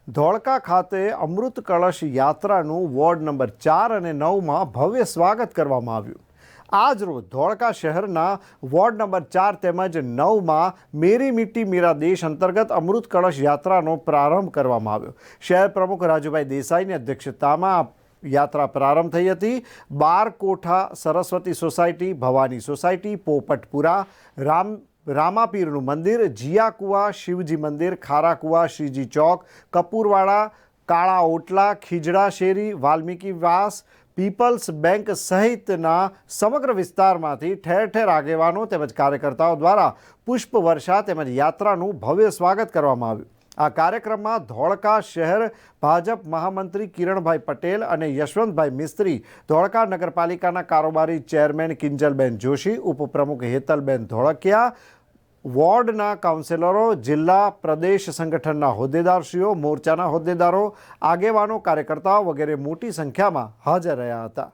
ધોળકા ખાતે અમૃત કળશ યાત્રાનું વોર્ડ નંબર 4 અને 9માં ભવ્ય સ્વાગત કરવામાં આવ્યું. આજ રોજ ધોળકા શહેરના વોર્ડ નંબર 4 તેમજ 9માં મેરી મિટ્ટી મેરા દેશ અંતર્ગત અમૃત કળશ યાત્રાનો પ્રારંભ કરવામાં આવ્યો. શહેર પ્રમુખ રાજુભાઈ દેસાઈની અધ્યક્ષતામાં યાત્રા પ્રારંભ થઈ હતી. બારકોઠા સરસ્વતી સોસાયટી, ભવાની સોસાયટી, પોપટપુરા, રામાપીરનું મંદિર, જીયાકુવા શિવજી મંદિર, ખારાકુવા શ્રીજી ચોક, કપૂરવાડા, કાળા ઓટલા, ખીજડા શેરી, વાલ્મીકી વાસ, પીપલ્સ બેંક સહિતના સમગ્ર વિસ્તારમાંથી ઠેર ઠેર આગેવાનો તેમજ કાર્યકર્તાઓ દ્વારા પુષ્પવર્ષા તેમજ યાત્રાનું ભવ્ય સ્વાગત કરવામાં આવ્યું. આ કાર્યક્રમમાં ધોળકા શહેર ભાજપ મહામંત્રી કિરણભાઈ પટેલ અને યશવંતભાઈ મિસ્ત્રી, ધોળકા નગરપાલિકાના કારોબારી ચેરમેન કિંજલબેન જોશી, ઉપપ્રમુખ હેતલબેન ધોળકિયા, વોર્ડના કાઉન્સિલરો, જિલ્લા પ્રદેશ સંગઠનના હોદ્દેદારશ્રીઓ, મોરચાના હોદ્દેદારો, આગેવાનો, કાર્યકર્તાઓ વગેરે મોટી સંખ્યામાં હાજર રહ્યા હતા.